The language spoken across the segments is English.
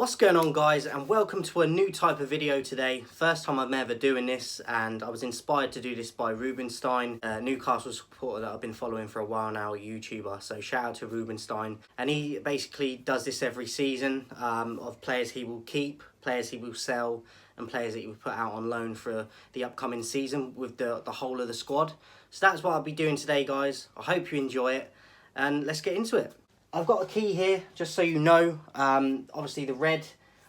What's going on, guys, and welcome to a new type of video today. First time I'm ever doing this, and I was inspired to do this by Rubenstein, a Newcastle supporter that I've been following for a while now, a YouTuber. So shout out to Rubenstein. And he basically does this every season of players he will keep, players he will sell, and players that he will put out on loan for the upcoming season with the whole of the squad. So that's what I'll be doing today, guys. I hope you enjoy it, and let's get into it. I've got a key here, just so you know. Obviously the red,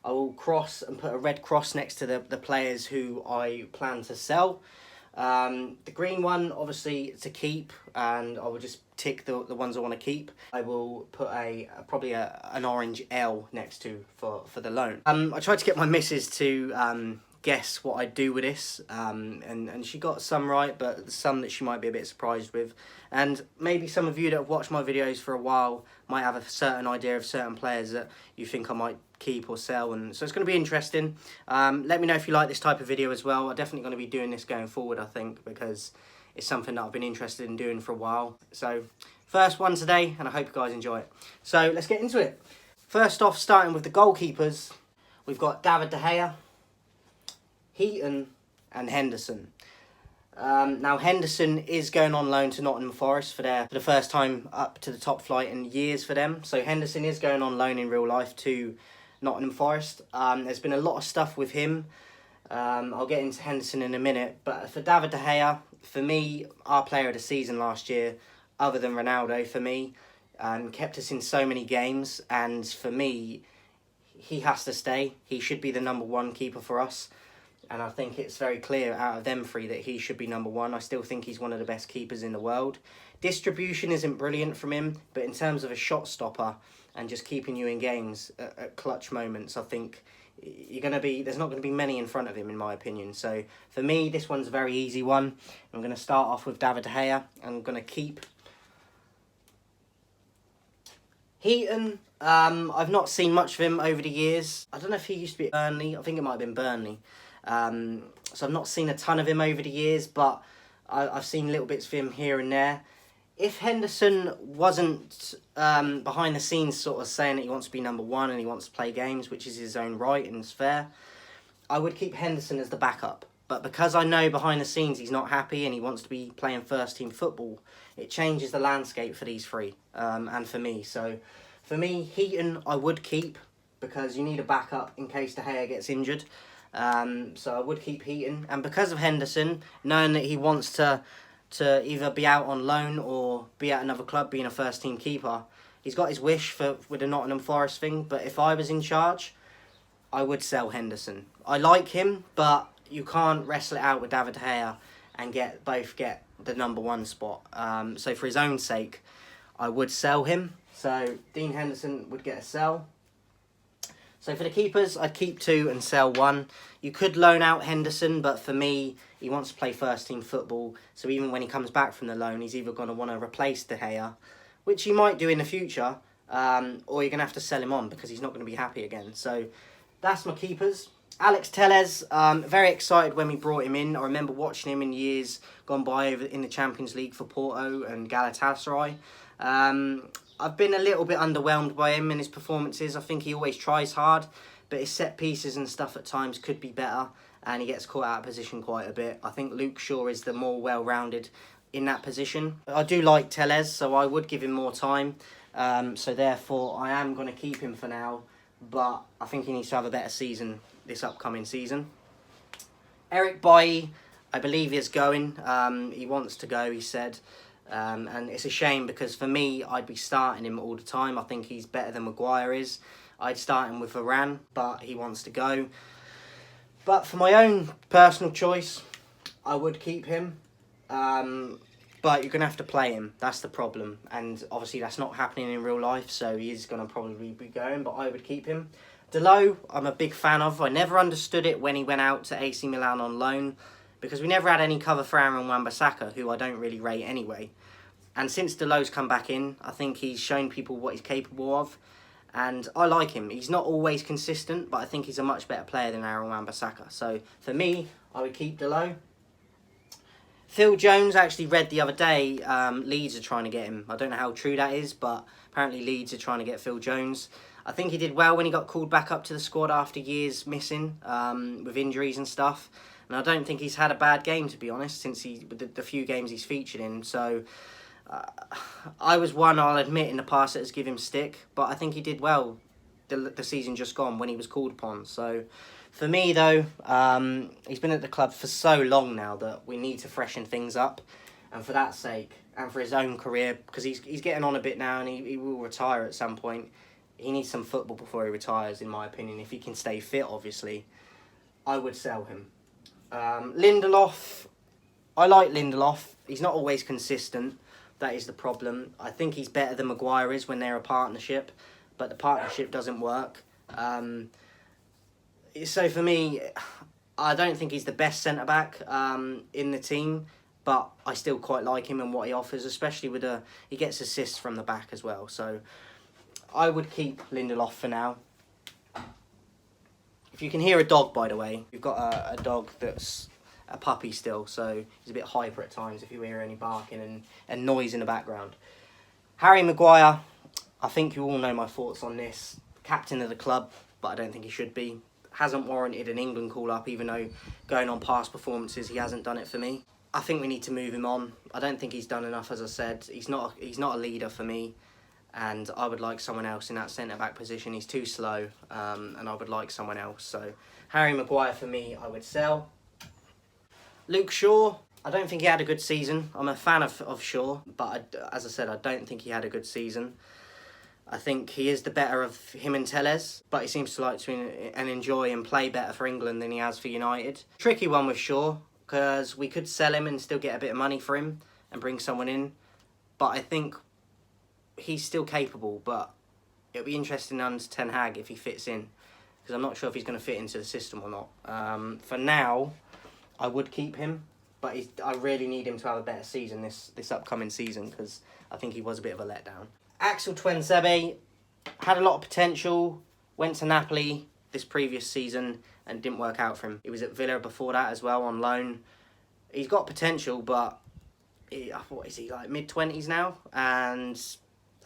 I will cross and put a red cross next to the players who I plan to sell. The green one, obviously, to keep, and I will just tick the ones I want to keep. I will put probably an orange L next to for the loan. I tried to get my missus to guess what I'd do with this, and she got some right, but some that she might be a bit surprised with. And maybe some of you that have watched my videos for a while might have a certain idea of certain players that you think I might keep or sell, and so it's going to be interesting. Let me know if you like this type of video as well. I'm definitely going to be doing this going forward, I think, because it's something that I've been interested in doing for a while. So first one today, and I hope you guys enjoy it. So let's get into it. First off, starting with the goalkeepers, we've got David De Gea, Heaton and Henderson. Now Henderson is going on loan to Nottingham Forest for the first time up to the top flight in years for them. So Henderson is going on loan in real life to Nottingham Forest. There's been a lot of stuff with him. I'll get into Henderson in a minute. But for David De Gea, for me, our player of the season last year, other than Ronaldo for me, kept us in so many games. And for me, he has to stay. He should be the #1 keeper for us. And I think it's very clear out of them three that he should be #1. I still think he's one of the best keepers in the world. Distribution isn't brilliant from him, but in terms of a shot stopper and just keeping you in games at clutch moments, I think there's not going to be many in front of him, in my opinion. So for me, this one's a very easy one. I'm going to start off with David De Gea. I'm going to keep Heaton. I've not seen much of him over the years. I don't know if he used to be at Burnley. I think it might have been Burnley. So I've not seen a ton of him over the years, but I've seen little bits of him here and there. If Henderson wasn't behind the scenes sort of saying that he wants to be #1 and he wants to play games, which is his own right and it's fair, I would keep Henderson as the backup. But because I know behind the scenes he's not happy and he wants to be playing first team football, it changes the landscape for these three and for me. So for me, Heaton I would keep because you need a backup in case De Gea gets injured. So I would keep Heaton, and because of Henderson, knowing that he wants to either be out on loan or be at another club being a first team keeper, he's got his wish with the Nottingham Forest thing. But if I was in charge, I would sell Henderson. I like him, but you can't wrestle it out with David De Gea and both get the #1 spot. So for his own sake, I would sell him. So Dean Henderson would get a sell. So for the keepers, I'd keep 2 and sell 1. You could loan out Henderson, but for me, he wants to play first team football. So even when he comes back from the loan, he's either going to want to replace De Gea, which he might do in the future, or you're going to have to sell him on because he's not going to be happy again. So that's my keepers. Alex Telles, very excited when we brought him in. I remember watching him in years gone by in the Champions League for Porto and Galatasaray. I've been a little bit underwhelmed by him and his performances. I think he always tries hard, but his set pieces and stuff at times could be better, and he gets caught out of position quite a bit. I think Luke Shaw is the more well-rounded in that position. I do like Telles, so I would give him more time. So therefore, I am going to keep him for now, but I think he needs to have a better season this upcoming season. Eric Bailly, I believe, is going. He wants to go, he said. And it's a shame because for me, I'd be starting him all the time. I think he's better than Maguire is. I'd start him with Varane, but he wants to go. But for my own personal choice, I would keep him. But you're going to have to play him. That's the problem. And obviously that's not happening in real life, so he is going to probably be going, but I would keep him. Delo, I'm a big fan of. I never understood it when he went out to AC Milan on loan, because we never had any cover for Aaron Wan-Bissaka, who I don't really rate anyway. And since Delo's come back in, I think he's shown people what he's capable of. And I like him. He's not always consistent, but I think he's a much better player than Aaron Wan-Bissaka. So for me, I would keep Delo. Phil Jones, actually read the other day, Leeds are trying to get him. I don't know how true that is, but apparently Leeds are trying to get Phil Jones. I think he did well when he got called back up to the squad after years missing with injuries and stuff. And I don't think he's had a bad game, to be honest, since the few games he's featured in. So I was one, I'll admit, in the past that has given him stick, but I think he did well the season just gone when he was called upon. So for me, though, he's been at the club for so long now that we need to freshen things up. And for that sake, and for his own career, because he's getting on a bit now and he will retire at some point, he needs some football before he retires, in my opinion. If he can stay fit, obviously, I would sell him. Lindelof, I like Lindelof. He's not always consistent. That is the problem. I think he's better than Maguire is when they're a partnership, but the partnership doesn't work. So for me, I don't think he's the best centre-back in the team, but I still quite like him and what he offers, especially with he gets assists from the back as well. So I would keep Lindelof for now. If you can hear a dog, by the way, we've got a dog that's a puppy still, so he's a bit hyper at times if you hear any barking and noise in the background. Harry Maguire, I think you all know my thoughts on this. Captain of the club, but I don't think he should be. Hasn't warranted an England call-up, even though going on past performances, he hasn't done it for me. I think we need to move him on. I don't think he's done enough, as I said. He's not a leader for me. And I would like someone else in that centre-back position. He's too slow, and I would like someone else. So Harry Maguire, for me, I would sell. Luke Shaw, I don't think he had a good season. I'm a fan of Shaw, but as I said, I don't think he had a good season. I think he is the better of him and Telles, but he seems to like to and enjoy and play better for England than he has for United. Tricky one with Shaw, because we could sell him and still get a bit of money for him and bring someone in, but I think he's still capable, but it'll be interesting under Ten Hag if he fits in, because I'm not sure if he's going to fit into the system or not. For now, I would keep him, but I really need him to have a better season this upcoming season, because I think he was a bit of a letdown. Axel Tuanzebe had a lot of potential, went to Napoli this previous season and didn't work out for him. He was at Villa before that as well on loan. He's got potential, but what is he, like mid-20s now? And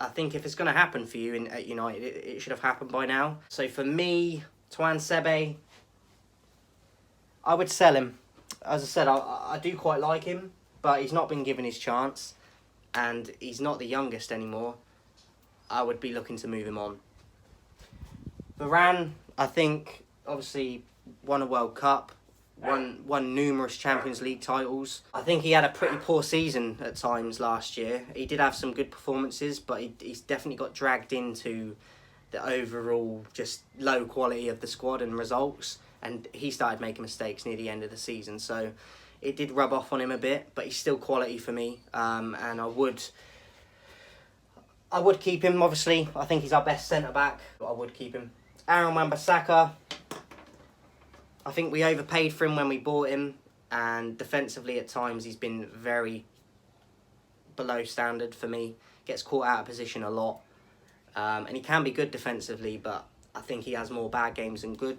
I think if it's going to happen for you at United, it should have happened by now. So for me, Tuanzebe, I would sell him. As I said, I do quite like him, but he's not been given his chance, and he's not the youngest anymore. I would be looking to move him on. Varane, I think, obviously won a World Cup, won numerous Champions League titles. I think he had a pretty poor season at times last year. He did have some good performances, but he's definitely got dragged into the overall just low quality of the squad and results, and he started making mistakes near the end of the season, so it did rub off on him a bit, but he's still quality for me, and I would keep him, obviously. I think he's our best centre-back, but I would keep him. Aaron Wan-Bissaka, I think we overpaid for him when we bought him, and defensively at times he's been very below standard for me. Gets caught out of position a lot, and he can be good defensively, but I think he has more bad games than good,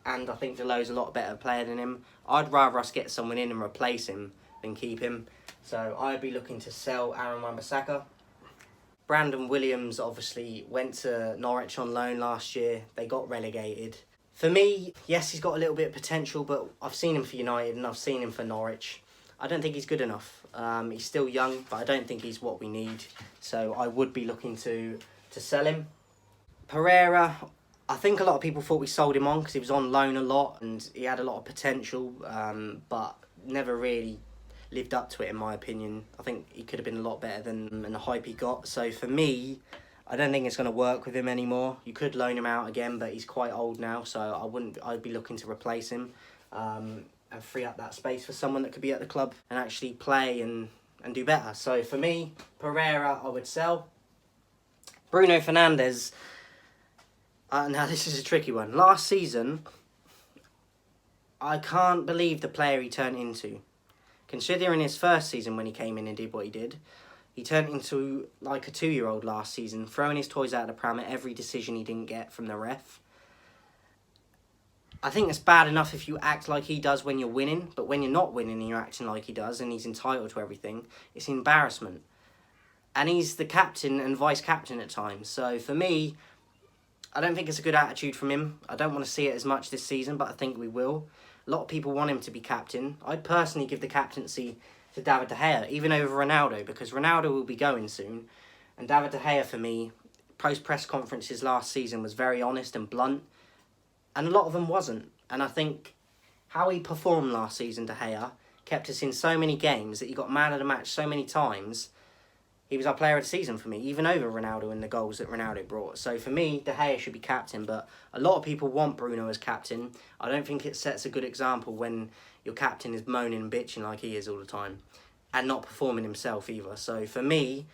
and I think Delo's a lot better player than him. I'd rather us get someone in and replace him than keep him, so I'd be looking to sell Aaron Wan-Bissaka. Brandon Williams obviously went to Norwich on loan last year. They got relegated. For me, yes, he's got a little bit of potential, but I've seen him for United and I've seen him for Norwich. I don't think he's good enough. He's still young, but I don't think he's what we need. So I would be looking to sell him. Pereira, I think a lot of people thought we sold him on because he was on loan a lot and he had a lot of potential, but never really lived up to it, in my opinion. I think he could have been a lot better than the hype he got. So for me, I don't think it's going to work with him anymore. You could loan him out again, but he's quite old now, so I'd be looking to replace him and free up that space for someone that could be at the club and actually play and do better. So for me, Pereira, I would sell. Bruno Fernandez, now this is a tricky one. Last season, I can't believe the player he turned into. Considering his first season when he came in and did what he did, he turned into like a 2-year-old last season, throwing his toys out of the pram at every decision he didn't get from the ref. I think it's bad enough if you act like he does when you're winning, but when you're not winning and you're acting like he does and he's entitled to everything, it's embarrassment. And he's the captain and vice-captain at times. So for me, I don't think it's a good attitude from him. I don't want to see it as much this season, but I think we will. A lot of people want him to be captain. I'd personally give the captaincy to David De Gea, even over Ronaldo, because Ronaldo will be going soon. And David De Gea, for me, post-press conferences last season was very honest and blunt, and a lot of them wasn't. And I think how he performed last season, De Gea, kept us in so many games that he got man of the match so many times. He was our player of the season for me, even over Ronaldo and the goals that Ronaldo brought. So for me, De Gea should be captain, but a lot of people want Bruno as captain. I don't think it sets a good example when your captain is moaning and bitching like he is all the time and not performing himself either. So for me,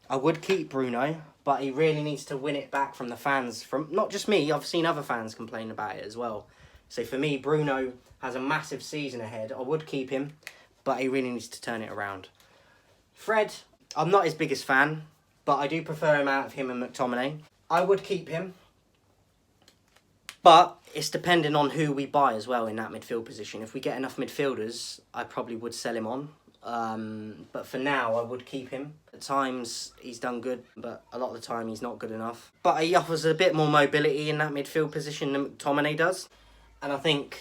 I would keep Bruno, but he really needs to win it back from the fans. From not just me, I've seen other fans complain about it as well. So for me, Bruno has a massive season ahead. I would keep him, but he really needs to turn it around. Fred, I'm not his biggest fan, but I do prefer him out of him and McTominay. I would keep him, but it's depending on who we buy as well in that midfield position. If we get enough midfielders, I probably would sell him on. But for now, I would keep him. At times, he's done good, but a lot of the time, he's not good enough. But he offers a bit more mobility in that midfield position than McTominay does. And I think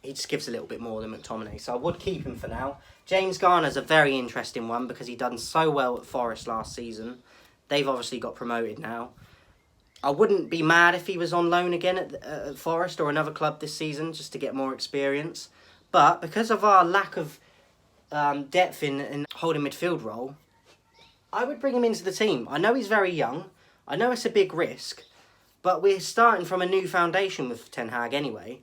he just gives a little bit more than McTominay. So I would keep him for now. James Garner's a very interesting one because he done so well at Forest last season. They've obviously got promoted now. I wouldn't be mad if he was on loan again at Forest or another club this season just to get more experience. But because of our lack of depth in holding midfield role, I would bring him into the team. I know he's very young. I know it's a big risk. But we're starting from a new foundation with Ten Hag anyway.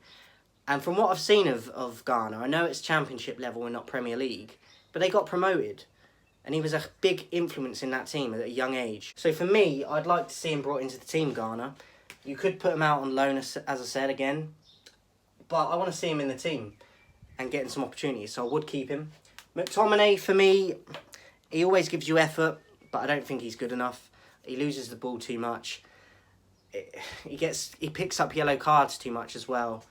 And from what I've seen of Garner, I know it's Championship level and not Premier League, but they got promoted. And he was a big influence in that team at a young age. So for me, I'd like to see him brought into the team, Garner. You could put him out on loan, as I said, again. But I want to see him in the team and getting some opportunities, so I would keep him. McTominay, for me, he always gives you effort, but I don't think he's good enough. He loses the ball too much. He picks up yellow cards too much as well.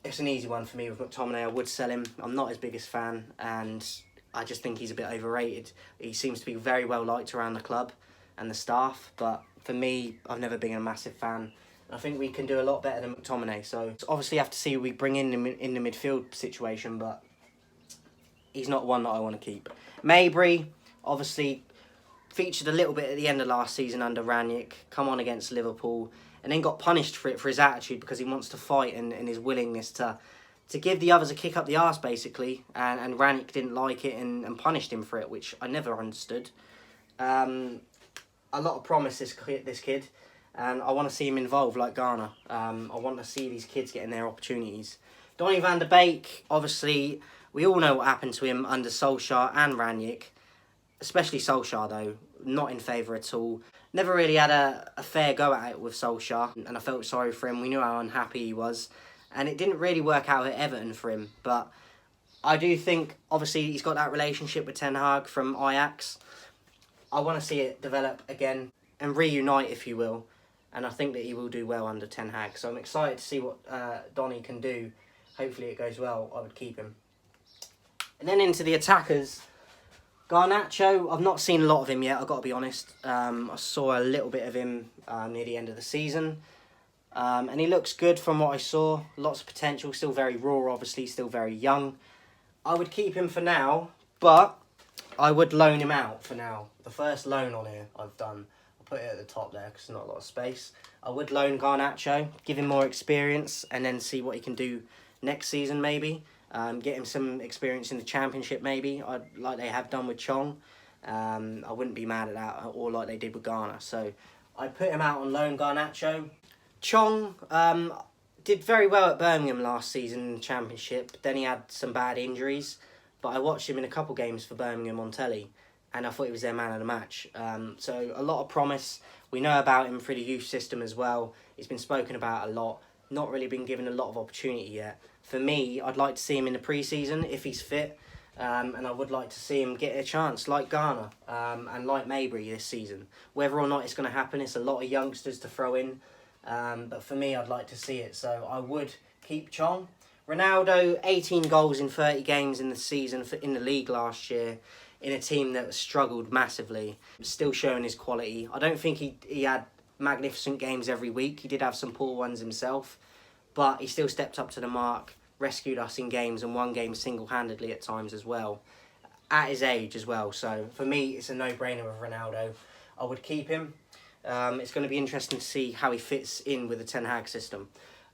It's an easy one for me with McTominay. I would sell him. I'm not his biggest fan, and I just think he's a bit overrated. He seems to be very well liked around the club and the staff, but for me, I've never been a massive fan. I think we can do a lot better than McTominay, so obviously have to see who we bring in the midfield situation, but he's not one that I want to keep. Mabry, obviously, featured a little bit at the end of last season under Ranić, come on against Liverpool, and then got punished for it, for his attitude, because he wants to fight and his willingness to give the others a kick up the arse, basically. And Ranić didn't like it and punished him for it, which I never understood. A lot of promise, this kid, and I want to see him involved like Garner. I want to see these kids getting their opportunities. Donnie Van Der Beek, obviously, we all know what happened to him under Solskjaer and Ranić, especially Solskjaer, though, not in favour at all. Never really had a fair go at it with Solskjaer, and I felt sorry for him. We knew how unhappy he was, and it didn't really work out at Everton for him. But I do think, obviously, he's got that relationship with Ten Hag from Ajax. I want to see it develop again and reunite, if you will, and I think that he will do well under Ten Hag. So I'm excited to see what Donny can do. Hopefully it goes well. I would keep him. And then into the attackers. Garnacho, I've not seen a lot of him yet, I've got to be honest. I saw a little bit of him near the end of the season. And he looks good from what I saw. Lots of potential, still very raw, obviously, still very young. I would keep him for now, but I would loan him out for now. The first loan on here I've done. I'll put it at the top there because there's not a lot of space. I would loan Garnacho, give him more experience, and then see what he can do next season maybe. Get him some experience in the Championship maybe, like they have done with Chong. I wouldn't be mad at that, or like they did with Garner. So I'd put him out on loan, Garnacho. Chong did very well at Birmingham last season in the Championship. Then he had some bad injuries, but I watched him in a couple games for Birmingham on telly, and I thought he was their man of the match. So a lot of promise. We know about him through the youth system as well. He's been spoken about a lot. Not really been given a lot of opportunity yet. For me, I'd like to see him in the pre-season if he's fit, and I would like to see him get a chance like Garner and like Mabry this season. Whether or not it's going to happen, it's a lot of youngsters to throw in, but for me, I'd like to see it. So I would keep Chong. Ronaldo, 18 goals in 30 games in the season in the league last year, in a team that struggled massively, still showing his quality. I don't think he had magnificent games every week. He did have some poor ones himself, but he still stepped up to the mark, rescued us in games and won games single-handedly at times as well, at his age as well. So for me, it's a no-brainer with Ronaldo. I would keep him. It's going to be interesting to see how he fits in with the Ten Hag system.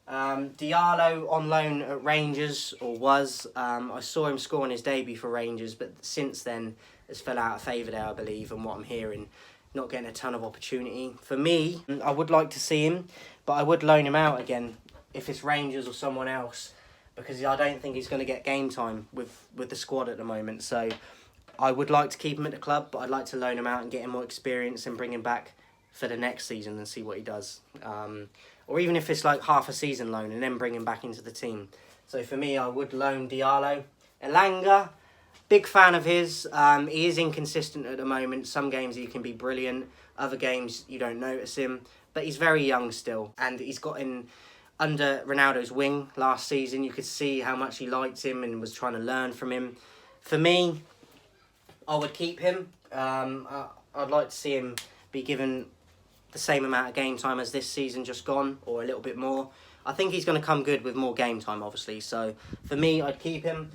Diallo on loan at Rangers, or was. I saw him score on his debut for Rangers, but since then has fell out of favour there, I believe, and what I'm hearing. Not getting a ton of opportunity. For me, I would like to see him, but I would loan him out again if it's Rangers or someone else, because I don't think he's going to get game time with the squad at the moment. So I would like to keep him at the club, but I'd like to loan him out and get him more experience and bring him back for the next season and see what he does. Or even if it's like half a season loan and then bring him back into the team. So for me, I would loan Diallo. Elanga, big fan of his. He is inconsistent at the moment. Some games he can be brilliant. Other games you don't notice him. But he's very young still. And he's got in under Ronaldo's wing last season. You could see how much he liked him and was trying to learn from him. For me, I would keep him. I'd like to see him be given the same amount of game time as this season just gone, or a little bit more. I think he's going to come good with more game time, obviously. So for me, I'd keep him.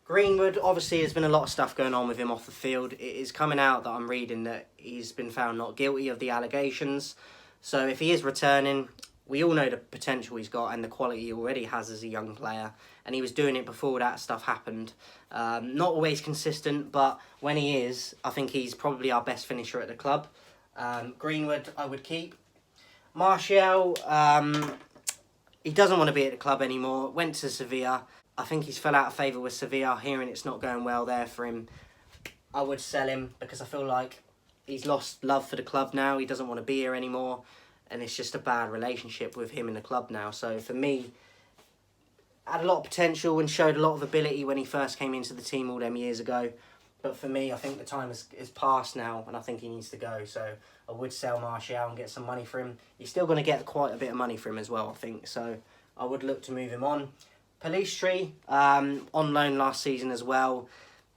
Greenwood, obviously, there's been a lot of stuff going on with him off the field. It is coming out that I'm reading that he's been found not guilty of the allegations. So if he is returning, we all know the potential he's got and the quality he already has as a young player. And he was doing it before that stuff happened. Not always consistent, but when he is, I think he's probably our best finisher at the club. Greenwood, I would keep. Martial, he doesn't want to be at the club anymore. Went to Sevilla. I think he's fell out of favour with Sevilla, hearing it's not going well there for him. I would sell him because I feel like he's lost love for the club now. He doesn't want to be here anymore. And it's just a bad relationship with him in the club now. So for me, had a lot of potential and showed a lot of ability when he first came into the team all them years ago. But for me, I think the time is past now, and I think he needs to go. So I would sell Martial and get some money for him. You're still going to get quite a bit of money for him as well, I think. So I would look to move him on. Pelistri, on loan last season as well.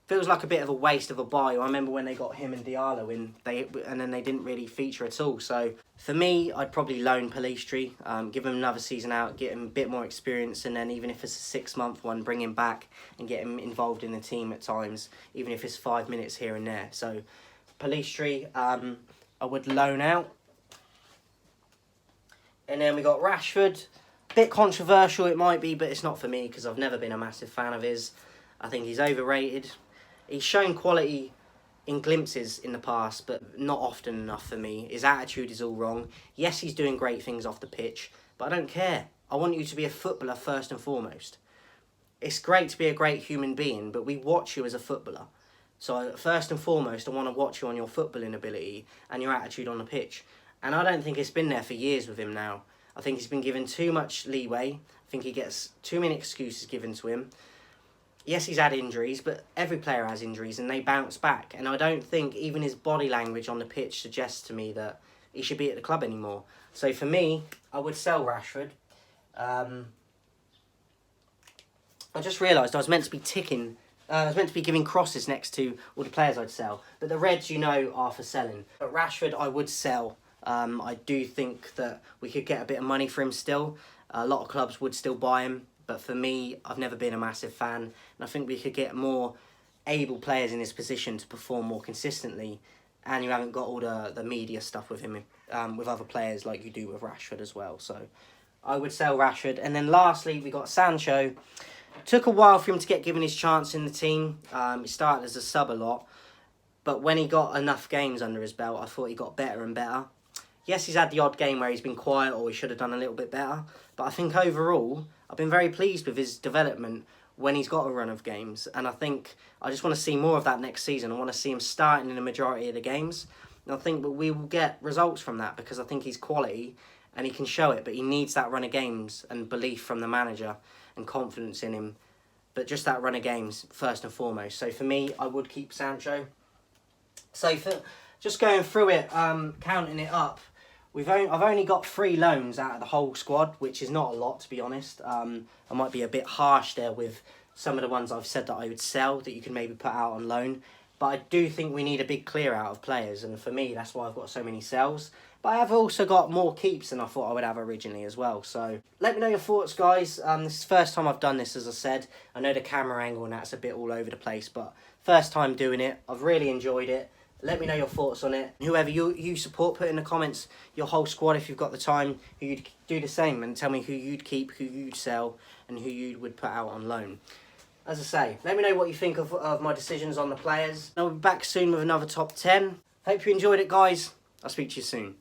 Feels like a bit of a waste of a buy. I remember when they got him and Diallo in, and then they didn't really feature at all. So for me, I'd probably loan Pelistri, give him another season out, get him a bit more experience, and then even if it's a 6-month one, bring him back and get him involved in the team at times, even if it's 5 minutes here and there. So Pelistri, I would loan out. And then we got Rashford. Bit controversial it might be, but it's not for me because I've never been a massive fan of his. I think he's overrated. He's shown quality in glimpses in the past, but not often enough for me. His attitude is all wrong. Yes, he's doing great things off the pitch, but I don't care. I want you to be a footballer first and foremost. It's great to be a great human being, but we watch you as a footballer. So first and foremost, I want to watch you on your footballing ability and your attitude on the pitch. And I don't think it's been there for years with him now. I think he's been given too much leeway. I think he gets too many excuses given to him. Yes, he's had injuries, but every player has injuries and they bounce back. And I don't think even his body language on the pitch suggests to me that he should be at the club anymore. So for me, I would sell Rashford. I just realised I was meant to be I was meant to be giving crosses next to all the players I'd sell. But the Reds, you know, are for selling. But Rashford, I would sell. I do think that we could get a bit of money for him still. A lot of clubs would still buy him. But for me, I've never been a massive fan. And I think we could get more able players in his position to perform more consistently. And you haven't got all the media stuff with him, with other players like you do with Rashford as well. So I would sell Rashford. And then lastly, we got Sancho. Took a while for him to get given his chance in the team. He started as a sub a lot. But when he got enough games under his belt, I thought he got better and better. Yes, he's had the odd game where he's been quiet or he should have done a little bit better. But I think overall, I've been very pleased with his development when he's got a run of games. And I think I just want to see more of that next season. I want to see him starting in the majority of the games. And I think that we will get results from that because I think he's quality and he can show it. But he needs that run of games and belief from the manager and confidence in him. But just that run of games first and foremost. So for me, I would keep Sancho. So for just going through it, counting it up, I've only got 3 loans out of the whole squad, which is not a lot, to be honest. I might be a bit harsh there with some of the ones I've said that I would sell, that you can maybe put out on loan. But I do think we need a big clear out of players, and for me, that's why I've got so many sells. But I have also got more keeps than I thought I would have originally as well. So let me know your thoughts, guys. This is the first time I've done this, as I said. I know the camera angle and that's a bit all over the place, but first time doing it. I've really enjoyed it. Let me know your thoughts on it. Whoever you support, put in the comments your whole squad if you've got the time, who you'd do the same, and tell me who you'd keep, who you'd sell, and who you would put out on loan. As I say, let me know what you think of my decisions on the players. I'll be back soon with another top 10. Hope you enjoyed it, guys. I'll speak to you soon.